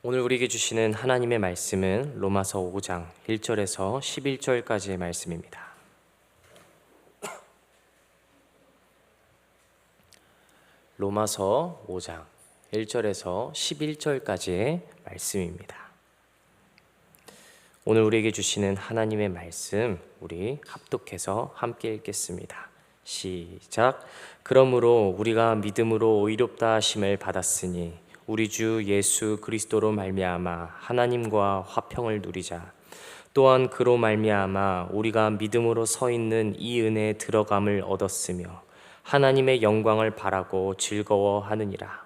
오늘 우리에게 주시는 하나님의 말씀은 로마서 5장 1절에서 11절까지의 말씀입니다. 로마서 5장 1절에서 11절까지의 말씀입니다. 오늘 우리에게 주시는 하나님의 말씀, 우리 합독해서 함께 읽겠습니다. 시작. 그러므로 우리가 믿음으로 의롭다 하심을 받았으니 우리 주 예수 그리스도로 말미암아 하나님과 화평을 누리자. 또한 그로 말미암아 우리가 믿음으로 서 있는 이 은혜에 들어감을 얻었으며 하나님의 영광을 바라고 즐거워하느니라.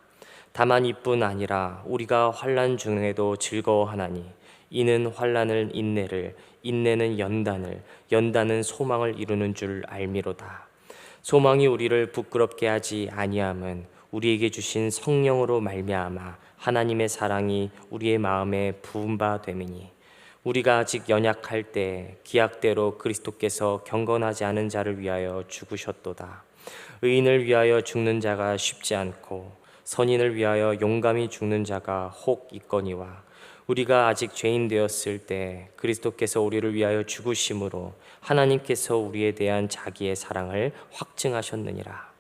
다만 이뿐 아니라 우리가 환난 중에도 즐거워하나니 이는 환난은 인내를, 인내는 연단을, 연단은 소망을 이루는 줄 알미로다. 소망이 우리를 부끄럽게 하지 아니함은 우리에게 주신 성령으로 말미암아 하나님의 사랑이 우리의 마음에 부은 바 됨이니 우리가 아직 연약할 때 기약대로 그리스도께서 경건하지 않은 자를 위하여 죽으셨도다. 의인을 위하여 죽는 자가 쉽지 않고 선인을 위하여 용감히 죽는 자가 혹 있거니와 우리가 아직 죄인 되었을 때 그리스도께서 우리를 위하여 죽으심으로 하나님께서 우리에 대한 자기의 사랑을 확증하셨느니라.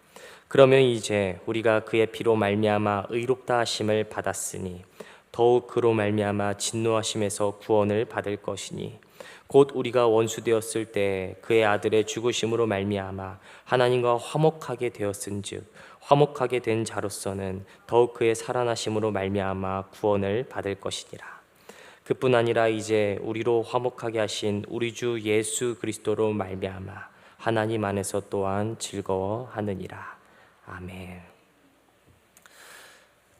그러면 이제 우리가 그의 피로 말미암아 의롭다 하심을 받았으니 더욱 그로 말미암아 진노하심에서 구원을 받을 것이니 곧 우리가 원수 되었을 때 그의 아들의 죽으심으로 말미암아 하나님과 화목하게 되었은즉 화목하게 된 자로서는 더욱 그의 살아나심으로 말미암아 구원을 받을 것이니라. 그뿐 아니라 이제 우리로 화목하게 하신 우리 주 예수 그리스도로 말미암아 하나님 안에서 또한 즐거워하느니라. 아멘.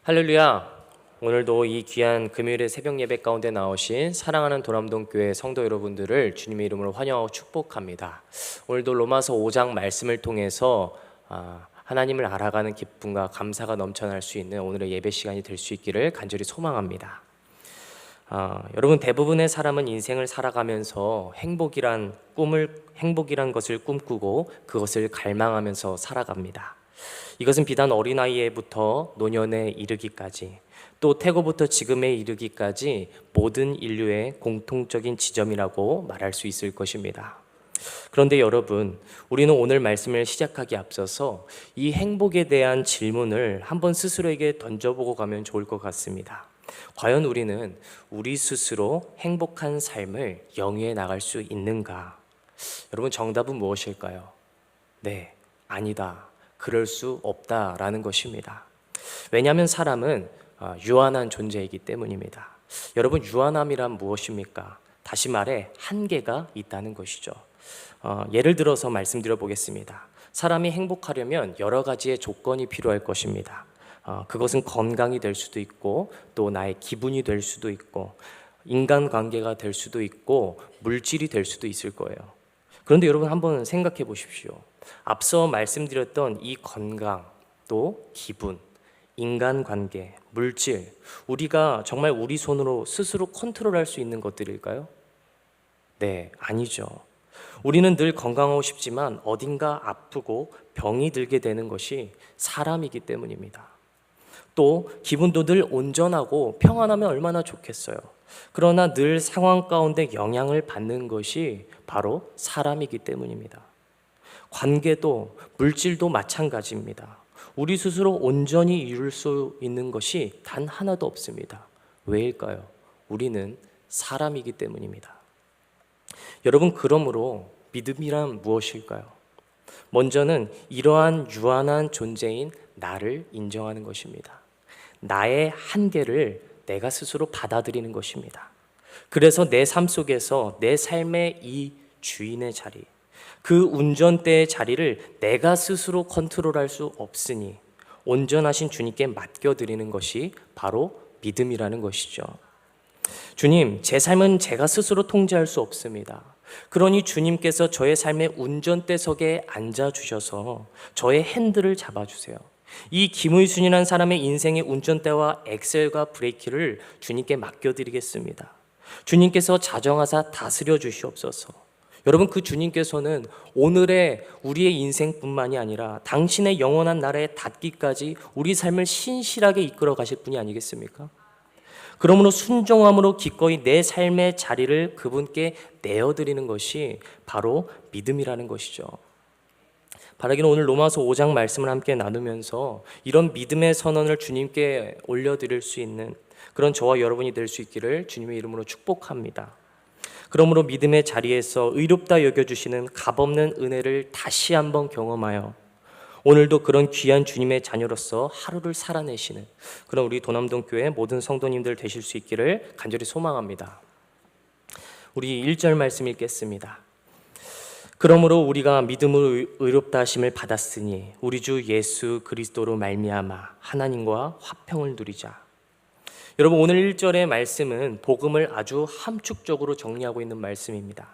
할렐루야. 오늘도 이 귀한 금요일의 새벽 예배 가운데 나오신 사랑하는 도남동교회 성도 여러분들을 주님의 이름으로 환영하고 축복합니다. 오늘도 로마서 5장 말씀을 통해서 하나님을 알아가는 기쁨과 감사가 넘쳐날 수 있는 오늘의 예배 시간이 될 수 있기를 간절히 소망합니다. 여러분, 대부분의 사람은 인생을 살아가면서 행복이란 것을 꿈꾸고 그것을 갈망하면서 살아갑니다. 이것은 비단 어린아이에부터 노년에 이르기까지 또 태고부터 지금에 이르기까지 모든 인류의 공통적인 지점이라고 말할 수 있을 것입니다. 그런데 여러분, 우리는 오늘 말씀을 시작하기에 앞서서 이 행복에 대한 질문을 한번 스스로에게 던져보고 가면 좋을 것 같습니다. 과연 우리는 우리 스스로 행복한 삶을 영위해 나갈 수 있는가? 여러분, 정답은 무엇일까요? 네, 아니다. 그럴 수 없다라는 것입니다. 왜냐하면 사람은 유한한 존재이기 때문입니다. 여러분, 유한함이란 무엇입니까? 다시 말해 한계가 있다는 것이죠. 예를 들어서 말씀드려 보겠습니다. 사람이 행복하려면 여러 가지의 조건이 필요할 것입니다. 그것은 건강이 될 수도 있고 또 나의 기분이 될 수도 있고 인간관계가 될 수도 있고 물질이 될 수도 있을 거예요. 그런데 여러분, 한번 생각해 보십시오. 앞서 말씀드렸던 이 건강, 또 기분, 인간관계, 물질, 우리가 정말 우리 손으로 스스로 컨트롤할 수 있는 것들일까요? 네, 아니죠. 우리는 늘 건강하고 싶지만 어딘가 아프고 병이 들게 되는 것이 사람이기 때문입니다. 또 기분도 늘 온전하고 평안하면 얼마나 좋겠어요. 그러나 늘 상황 가운데 영향을 받는 것이 바로 사람이기 때문입니다. 관계도 물질도 마찬가지입니다. 우리 스스로 온전히 이룰 수 있는 것이 단 하나도 없습니다. 왜일까요? 우리는 사람이기 때문입니다. 여러분, 그러므로 믿음이란 무엇일까요? 먼저는 이러한 유한한 존재인 나를 인정하는 것입니다. 나의 한계를 내가 스스로 받아들이는 것입니다. 그래서 내 삶 속에서 내 삶의 이 주인의 자리, 그 운전대의 자리를 내가 스스로 컨트롤할 수 없으니 온전하신 주님께 맡겨드리는 것이 바로 믿음이라는 것이죠. 주님, 제 삶은 제가 스스로 통제할 수 없습니다. 그러니 주님께서 저의 삶의 운전대석에 앉아주셔서 저의 핸들을 잡아주세요. 이 김의순이라는 사람의 인생의 운전대와 엑셀과 브레이크를 주님께 맡겨드리겠습니다. 주님께서 자정하사 다스려 주시옵소서. 여러분, 그 주님께서는 오늘의 우리의 인생뿐만이 아니라 당신의 영원한 나라에 닿기까지 우리 삶을 신실하게 이끌어 가실 분이 아니겠습니까? 그러므로 순종함으로 기꺼이 내 삶의 자리를 그분께 내어드리는 것이 바로 믿음이라는 것이죠. 바라기는 오늘 로마서 5장 말씀을 함께 나누면서 이런 믿음의 선언을 주님께 올려드릴 수 있는 그런 저와 여러분이 될 수 있기를 주님의 이름으로 축복합니다. 그러므로 믿음의 자리에서 의롭다 여겨주시는 값없는 은혜를 다시 한번 경험하여 오늘도 그런 귀한 주님의 자녀로서 하루를 살아내시는 그런 우리 도남동 교회 모든 성도님들 되실 수 있기를 간절히 소망합니다. 우리 1절 말씀 읽겠습니다. 그러므로 우리가 믿음으로 의롭다 하심을 받았으니 우리 주 예수 그리스도로 말미암아 하나님과 화평을 누리자. 여러분, 오늘 1절의 말씀은 복음을 아주 함축적으로 정리하고 있는 말씀입니다.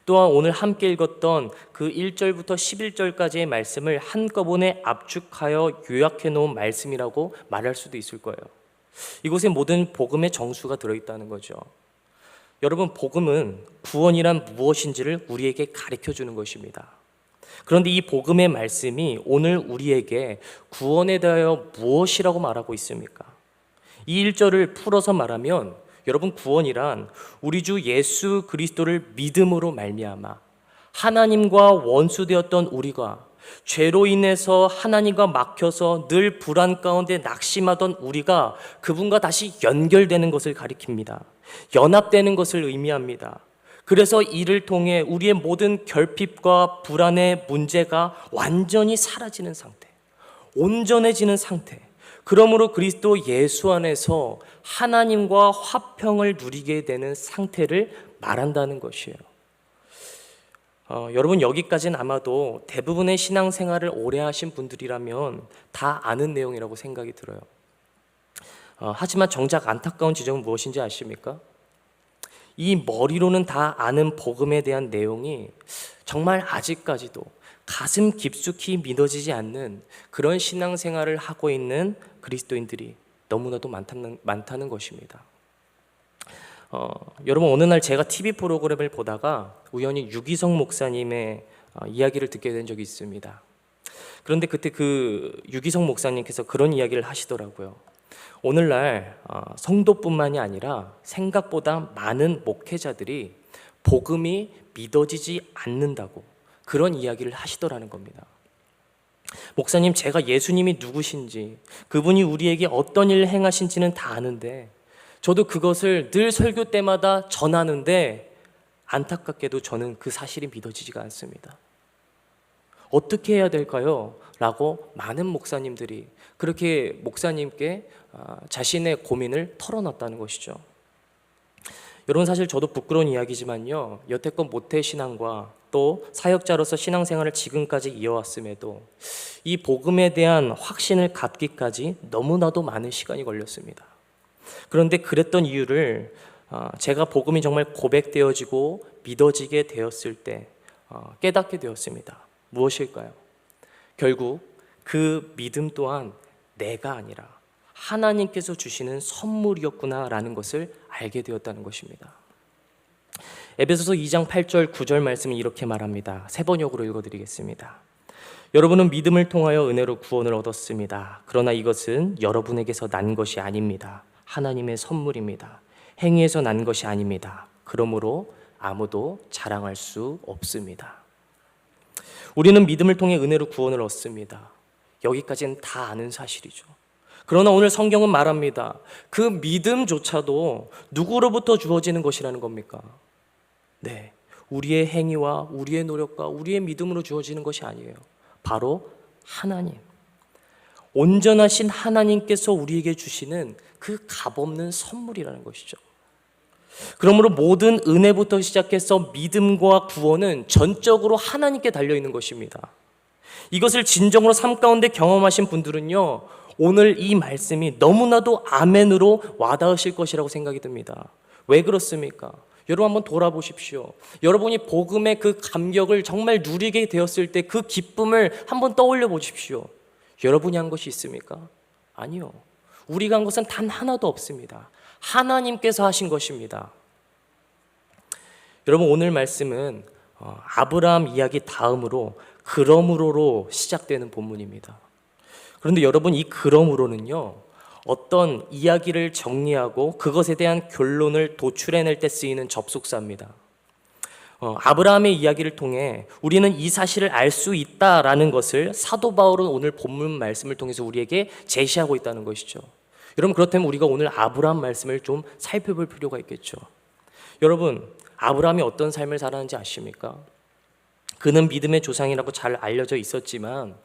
또한 오늘 함께 읽었던 그 1절부터 11절까지의 말씀을 한꺼번에 압축하여 요약해 놓은 말씀이라고 말할 수도 있을 거예요. 이곳에 모든 복음의 정수가 들어있다는 거죠. 여러분, 복음은 구원이란 무엇인지를 우리에게 가르쳐 주는 것입니다. 그런데 이 복음의 말씀이 오늘 우리에게 구원에 대하여 무엇이라고 말하고 있습니까? 이 1절을 풀어서 말하면 여러분, 구원이란 우리 주 예수 그리스도를 믿음으로 말미암아 하나님과 원수되었던 우리가 죄로 인해서 하나님과 막혀서 늘 불안 가운데 낙심하던 우리가 그분과 다시 연결되는 것을 가리킵니다. 연합되는 것을 의미합니다. 그래서 이를 통해 우리의 모든 결핍과 불안의 문제가 완전히 사라지는 상태, 온전해지는 상태, 그러므로 그리스도 예수 안에서 하나님과 화평을 누리게 되는 상태를 말한다는 것이에요. 여러분, 여기까지는 아마도 대부분의 신앙생활을 오래 하신 분들이라면 다 아는 내용이라고 생각이 들어요. 하지만 정작 안타까운 지점은 무엇인지 아십니까? 이 머리로는 다 아는 복음에 대한 내용이 정말 아직까지도 가슴 깊숙이 믿어지지 않는 그런 신앙생활을 하고 있는 그리스도인들이 너무나도 많다는 것입니다. 여러분, 어느 날 제가 TV 프로그램을 보다가 우연히 유기성 목사님의 이야기를 듣게 된 적이 있습니다. 그런데 그때 그 유기성 목사님께서 그런 이야기를 하시더라고요. 오늘날 성도뿐만이 아니라 생각보다 많은 목회자들이 복음이 믿어지지 않는다고 그런 이야기를 하시더라는 겁니다. 목사님, 제가 예수님이 누구신지, 그분이 우리에게 어떤 일을 행하신지는 다 아는데 저도 그것을 늘 설교 때마다 전하는데 안타깝게도 저는 그 사실이 믿어지지가 않습니다. 어떻게 해야 될까요? 라고 많은 목사님들이 그렇게 목사님께 자신의 고민을 털어놨다는 것이죠. 여러분, 사실 저도 부끄러운 이야기지만요, 여태껏 모태신앙과 또 사역자로서 신앙생활을 지금까지 이어왔음에도 이 복음에 대한 확신을 갖기까지 너무나도 많은 시간이 걸렸습니다. 그런데 그랬던 이유를 제가 복음이 정말 고백되어지고 믿어지게 되었을 때 깨닫게 되었습니다. 무엇일까요? 결국 그 믿음 또한 내가 아니라 하나님께서 주시는 선물이었구나라는 것을 알게 되었다는 것입니다. 에베소서 2장 8절 9절 말씀은 이렇게 말합니다. 세 번역으로 읽어드리겠습니다. 여러분은 믿음을 통하여 은혜로 구원을 얻었습니다. 그러나 이것은 여러분에게서 난 것이 아닙니다. 하나님의 선물입니다. 행위에서 난 것이 아닙니다. 그러므로 아무도 자랑할 수 없습니다. 우리는 믿음을 통해 은혜로 구원을 얻습니다. 여기까지는 다 아는 사실이죠. 그러나 오늘 성경은 말합니다. 그 믿음조차도 누구로부터 주어지는 것이라는 겁니까? 네, 우리의 행위와 우리의 노력과 우리의 믿음으로 주어지는 것이 아니에요. 바로 하나님, 온전하신 하나님께서 우리에게 주시는 그 값없는 선물이라는 것이죠. 그러므로 모든 은혜부터 시작해서 믿음과 구원은 전적으로 하나님께 달려있는 것입니다. 이것을 진정으로 삶 가운데 경험하신 분들은요, 오늘 이 말씀이 너무나도 아멘으로 와닿으실 것이라고 생각이 듭니다. 왜 그렇습니까? 여러분, 한번 돌아보십시오. 여러분이 복음의 그 감격을 정말 누리게 되었을 때 그 기쁨을 한번 떠올려 보십시오. 여러분이 한 것이 있습니까? 아니요. 우리가 한 것은 단 하나도 없습니다. 하나님께서 하신 것입니다. 여러분, 오늘 말씀은 아브라함 이야기 다음으로 그러므로로 시작되는 본문입니다. 그런데 여러분, 이 그러므로는요, 어떤 이야기를 정리하고 그것에 대한 결론을 도출해낼 때 쓰이는 접속사입니다. 아브라함의 이야기를 통해 우리는 이 사실을 알 수 있다라는 것을 사도 바울은 오늘 본문 말씀을 통해서 우리에게 제시하고 있다는 것이죠. 여러분, 그렇다면 우리가 오늘 아브라함 말씀을 좀 살펴볼 필요가 있겠죠. 여러분, 아브라함이 어떤 삶을 살았는지 아십니까? 그는 믿음의 조상이라고 잘 알려져 있었지만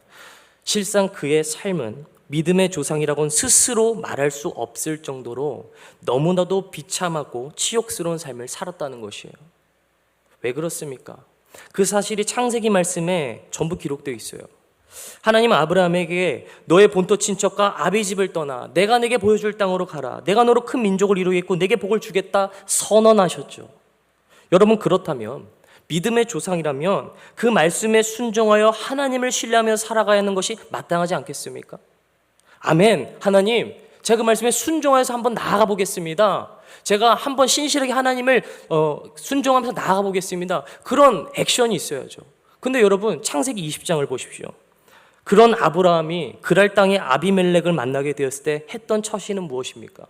실상 그의 삶은 믿음의 조상이라고는 스스로 말할 수 없을 정도로 너무나도 비참하고 치욕스러운 삶을 살았다는 것이에요. 왜 그렇습니까? 그 사실이 창세기 말씀에 전부 기록되어 있어요. 하나님은 아브라함에게 너의 본토 친척과 아비 집을 떠나 내가 내게 보여줄 땅으로 가라. 내가 너로 큰 민족을 이루겠고 내게 복을 주겠다 선언하셨죠. 여러분, 그렇다면 믿음의 조상이라면 그 말씀에 순종하여 하나님을 신뢰하며 살아가야 하는 것이 마땅하지 않겠습니까? 아멘. 하나님, 제가 그 말씀에 순종하여서 한번 나아가 보겠습니다. 제가 한번 신실하게 하나님을 순종하면서 나아가 보겠습니다. 그런 액션이 있어야죠. 근데 여러분, 창세기 20장을 보십시오. 그런 아브라함이 그랄 땅의 아비멜렉을 만나게 되었을 때 했던 처신은 무엇입니까?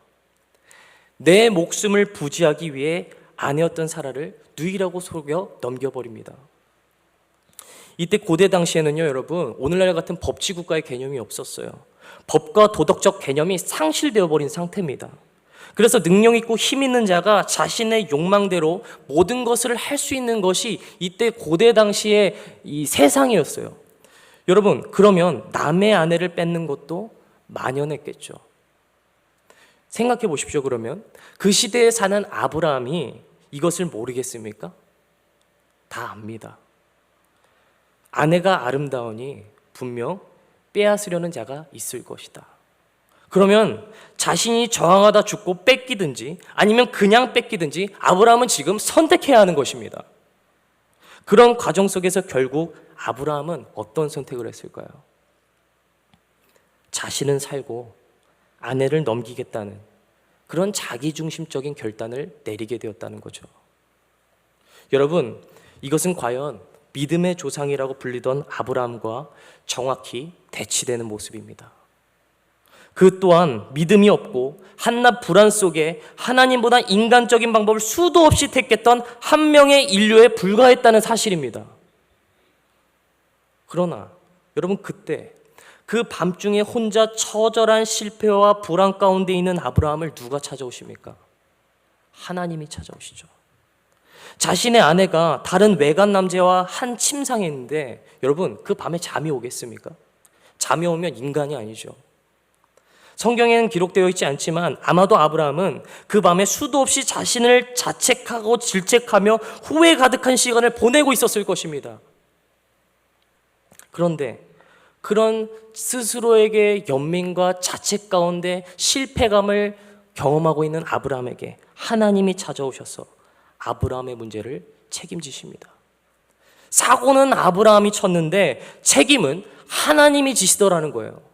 내 목숨을 부지하기 위해 아내였던 사라를 누이라고 속여 넘겨버립니다. 이때 고대 당시에는요, 여러분, 오늘날 같은 법치국가의 개념이 없었어요. 법과 도덕적 개념이 상실되어 버린 상태입니다. 그래서 능력 있고 힘 있는 자가 자신의 욕망대로 모든 것을 할 수 있는 것이 이때 고대 당시의 이 세상이었어요. 여러분, 그러면 남의 아내를 뺏는 것도 만연했겠죠. 생각해 보십시오. 그러면 그 시대에 사는 아브라함이 이것을 모르겠습니까? 다 압니다. 아내가 아름다우니 분명 빼앗으려는 자가 있을 것이다. 그러면 자신이 저항하다 죽고 뺏기든지 아니면 그냥 뺏기든지 아브라함은 지금 선택해야 하는 것입니다. 그런 과정 속에서 결국 아브라함은 어떤 선택을 했을까요? 자신은 살고 아내를 넘기겠다는 그런 자기중심적인 결단을 내리게 되었다는 거죠. 여러분, 이것은 과연 믿음의 조상이라고 불리던 아브라함과 정확히 대치되는 모습입니다. 그 또한 믿음이 없고 한낱 불안 속에 하나님보다 인간적인 방법을 수도 없이 택했던 한 명의 인류에 불과했다는 사실입니다. 그러나 여러분, 그때 그 밤중에 혼자 처절한 실패와 불안 가운데 있는 아브라함을 누가 찾아오십니까? 하나님이 찾아오시죠. 자신의 아내가 다른 외간 남자와 한 침상에 있는데 여러분, 그 밤에 잠이 오겠습니까? 잠이 오면 인간이 아니죠. 성경에는 기록되어 있지 않지만 아마도 아브라함은 그 밤에 수도 없이 자신을 자책하고 질책하며 후회 가득한 시간을 보내고 있었을 것입니다. 그런데 그런 스스로에게 연민과 자책 가운데 실패감을 경험하고 있는 아브라함에게 하나님이 찾아오셔서 아브라함의 문제를 책임지십니다. 사고는 아브라함이 쳤는데 책임은 하나님이 지시더라는 거예요.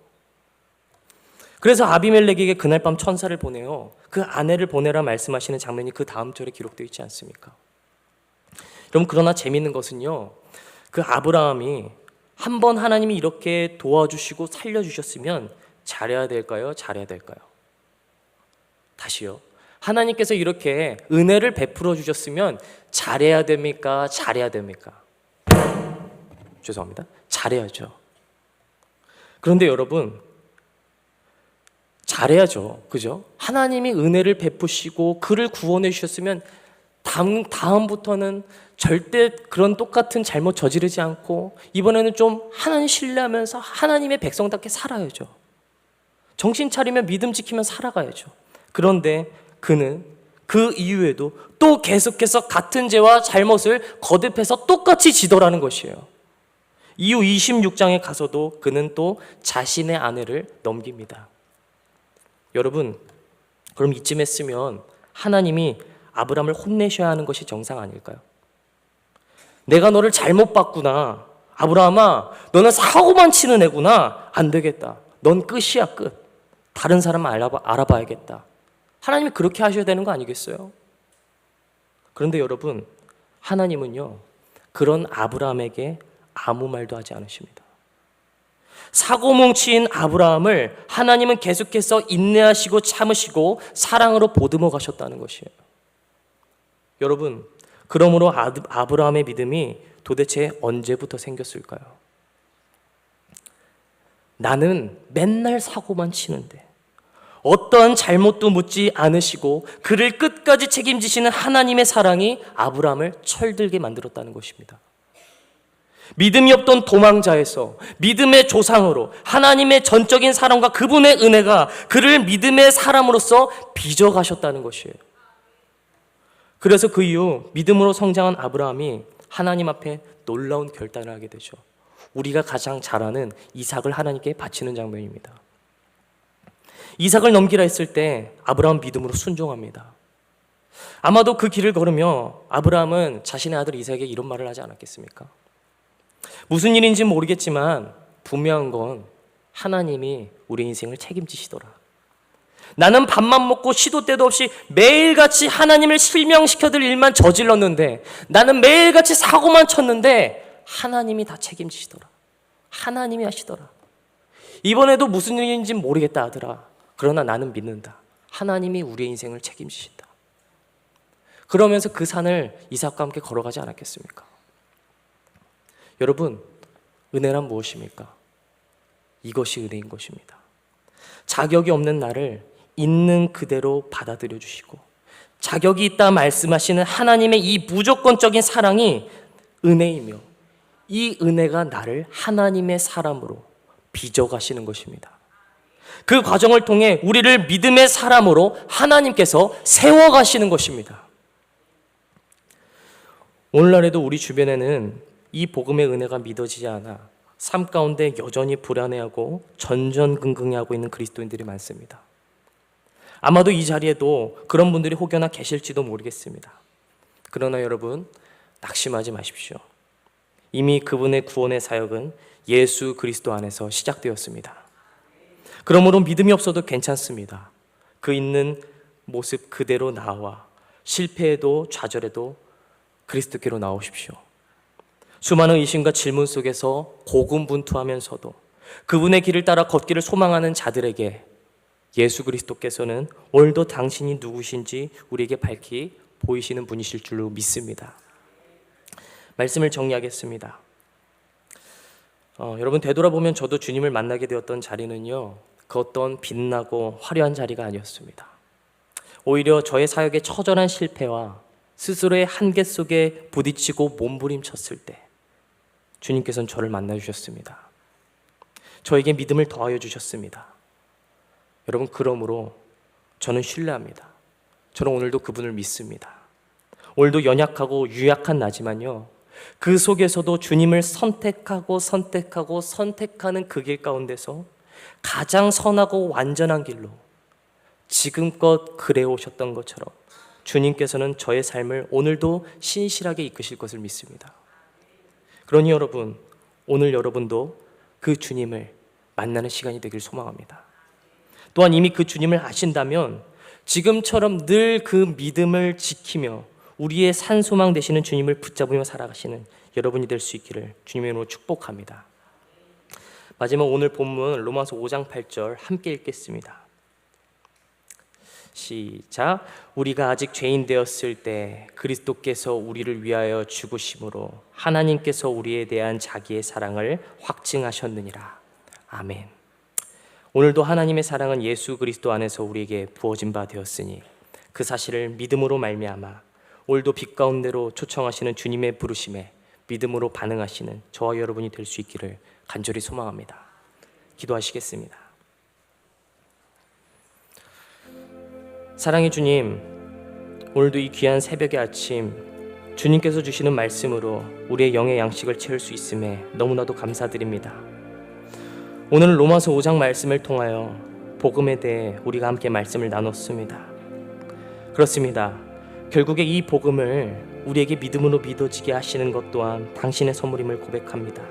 그래서 아비멜렉에게 그날 밤 천사를 보내요. 그 아내를 보내라 말씀하시는 장면이 그 다음 절에 기록되어 있지 않습니까? 여러분, 그러나 재미있는 것은요, 그 아브라함이 한번 하나님이 이렇게 도와주시고 살려주셨으면 잘해야 될까요? 잘해야 될까요? 다시요. 하나님께서 이렇게 은혜를 베풀어 주셨으면 잘해야 됩니까? 잘해야 됩니까? 죄송합니다. 잘해야죠. 그런데 여러분, 잘해야죠. 그죠? 하나님이 은혜를 베푸시고 그를 구원해 주셨으면 다음부터는 절대 그런 똑같은 잘못 저지르지 않고 이번에는 좀 하나님 신뢰하면서 하나님의 백성답게 살아야죠. 정신 차리면 믿음 지키며 살아가야죠. 그런데 그는 그 이후에도 또 계속해서 같은 죄와 잘못을 거듭해서 똑같이 지더라는 것이에요. 이후 26장에 가서도 그는 또 자신의 아내를 넘깁니다. 여러분, 그럼 이쯤 했으면 하나님이 아브라함을 혼내셔야 하는 것이 정상 아닐까요? 내가 너를 잘못 봤구나. 아브라함아, 너는 사고만 치는 애구나. 안 되겠다. 넌 끝이야, 끝. 다른 사람 알아봐야겠다. 하나님이 그렇게 하셔야 되는 거 아니겠어요? 그런데 여러분, 하나님은요, 그런 아브라함에게 아무 말도 하지 않으십니다. 사고뭉치인 아브라함을 하나님은 계속해서 인내하시고 참으시고 사랑으로 보듬어 가셨다는 것이에요. 여러분, 그러므로 아브라함의 믿음이 도대체 언제부터 생겼을까요? 나는 맨날 사고만 치는데 어떠한 잘못도 묻지 않으시고 그를 끝까지 책임지시는 하나님의 사랑이 아브라함을 철들게 만들었다는 것입니다. 믿음이 없던 도망자에서 믿음의 조상으로 하나님의 전적인 사랑과 그분의 은혜가 그를 믿음의 사람으로서 빚어가셨다는 것이에요. 그래서 그 이후 믿음으로 성장한 아브라함이 하나님 앞에 놀라운 결단을 하게 되죠. 우리가 가장 잘 아는 이삭을 하나님께 바치는 장면입니다. 이삭을 넘기라 했을 때 아브라함 믿음으로 순종합니다. 아마도 그 길을 걸으며 아브라함은 자신의 아들 이삭에게 이런 말을 하지 않았겠습니까? 무슨 일인지 모르겠지만 분명한 건 하나님이 우리 인생을 책임지시더라. 나는 밥만 먹고 시도 때도 없이 매일같이 하나님을 실명시켜드릴 일만 저질렀는데, 나는 매일같이 사고만 쳤는데 하나님이 다 책임지시더라. 하나님이 하시더라. 이번에도 무슨 일인지 모르겠다 하더라. 그러나 나는 믿는다. 하나님이 우리의 인생을 책임지신다. 그러면서 그 산을 이삭과 함께 걸어가지 않았겠습니까? 여러분, 은혜란 무엇입니까? 이것이 은혜인 것입니다. 자격이 없는 나를 있는 그대로 받아들여 주시고 자격이 있다 말씀하시는 하나님의 이 무조건적인 사랑이 은혜이며, 이 은혜가 나를 하나님의 사람으로 빚어가시는 것입니다. 그 과정을 통해 우리를 믿음의 사람으로 하나님께서 세워가시는 것입니다. 오늘날에도 우리 주변에는 이 복음의 은혜가 믿어지지 않아 삶 가운데 여전히 불안해하고 전전긍긍해하고 있는 그리스도인들이 많습니다. 아마도 이 자리에도 그런 분들이 혹여나 계실지도 모르겠습니다. 그러나 여러분, 낙심하지 마십시오. 이미 그분의 구원의 사역은 예수 그리스도 안에서 시작되었습니다. 그러므로 믿음이 없어도 괜찮습니다. 그 있는 모습 그대로 나와 실패해도 좌절해도 그리스도께로 나오십시오. 수많은 의심과 질문 속에서 고군분투하면서도 그분의 길을 따라 걷기를 소망하는 자들에게 예수 그리스도께서는 오늘도 당신이 누구신지 우리에게 밝히 보이시는 분이실 줄로 믿습니다. 말씀을 정리하겠습니다. 여러분, 되돌아보면 저도 주님을 만나게 되었던 자리는요, 그 어떤 빛나고 화려한 자리가 아니었습니다. 오히려 저의 사역의 처절한 실패와 스스로의 한계 속에 부딪히고 몸부림쳤을 때 주님께서는 저를 만나주셨습니다. 저에게 믿음을 더하여 주셨습니다. 여러분, 그러므로 저는 신뢰합니다. 저는 오늘도 그분을 믿습니다. 오늘도 연약하고 유약한 나지만요, 그 속에서도 주님을 선택하는 그 길 가운데서 가장 선하고 완전한 길로 지금껏 그래 오셨던 것처럼 주님께서는 저의 삶을 오늘도 신실하게 이끄실 것을 믿습니다. 그러니 여러분, 오늘 여러분도 그 주님을 만나는 시간이 되길 소망합니다. 또한 이미 그 주님을 아신다면 지금처럼 늘 그 믿음을 지키며 우리의 산소망 되시는 주님을 붙잡으며 살아가시는 여러분이 될 수 있기를 주님의 이름으로 축복합니다. 마지막 오늘 본문 로마서 5장 8절 함께 읽겠습니다. 시작. 우리가 아직 죄인 되었을 때 그리스도께서 우리를 위하여 죽으심으로 하나님께서 우리에 대한 자기의 사랑을 확증하셨느니라. 아멘. 오늘도 하나님의 사랑은 예수 그리스도 안에서 우리에게 부어진 바 되었으니 그 사실을 믿음으로 말미암아 오늘도 빛 가운데로 초청하시는 주님의 부르심에 믿음으로 반응하시는 저와 여러분이 될 수 있기를 간절히 소망합니다. 기도하시겠습니다. 사랑의 주님, 오늘도 이 귀한 새벽의 아침 주님께서 주시는 말씀으로 우리의 영의 양식을 채울 수 있음에 너무나도 감사드립니다. 오늘 로마서 5장 말씀을 통하여 복음에 대해 우리가 함께 말씀을 나눴습니다. 그렇습니다. 결국에 이 복음을 우리에게 믿음으로 믿어지게 하시는 것 또한 당신의 선물임을 고백합니다.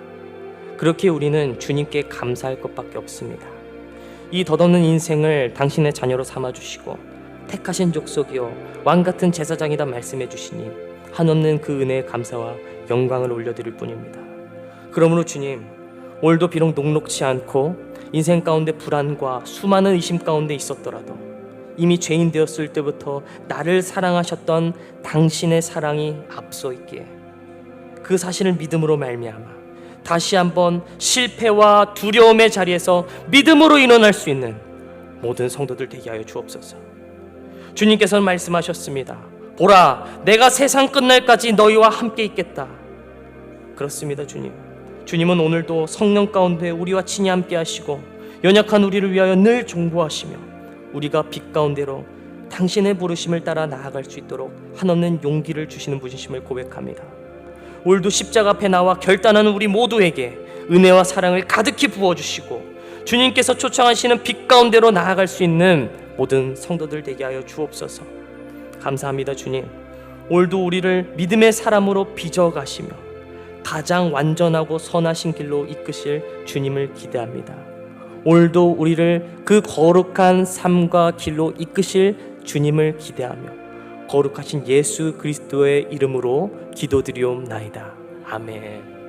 그렇게 우리는 주님께 감사할 것밖에 없습니다. 이 덧없는 인생을 당신의 자녀로 삼아주시고 택하신 족속이요 왕같은 제사장이다 말씀해 주시니 한없는 그 은혜의 감사와 영광을 올려드릴 뿐입니다. 그러므로 주님, 오늘도 비록 녹록지 않고 인생 가운데 불안과 수많은 의심 가운데 있었더라도 이미 죄인 되었을 때부터 나를 사랑하셨던 당신의 사랑이 앞서 있기에 그 사실을 믿음으로 말미암아 다시 한번 실패와 두려움의 자리에서 믿음으로 일어날 수 있는 모든 성도들 되게 하여 주옵소서. 주님께서는 말씀하셨습니다. 보라, 내가 세상 끝날까지 너희와 함께 있겠다. 그렇습니다. 주님은 오늘도 성령 가운데 우리와 친히 함께 하시고 연약한 우리를 위하여 늘 존고하시며 우리가 빛 가운데로 당신의 부르심을 따라 나아갈 수 있도록 한없는 용기를 주시는 분이심을 고백합니다. 오늘도 십자가 앞에 나와 결단하는 우리 모두에게 은혜와 사랑을 가득히 부어주시고 주님께서 초청하시는 빛 가운데로 나아갈 수 있는 모든 성도들 되게 하여 주옵소서. 감사합니다. 주님, 오늘도 우리를 믿음의 사람으로 빚어가시며 가장 완전하고 선하신 길로 이끄실 주님을 기대합니다. 오늘도 우리를 그 거룩한 삶과 길로 이끄실 주님을 기대하며 거룩하신 예수 그리스도의 이름으로 기도드리옵나이다. 아멘.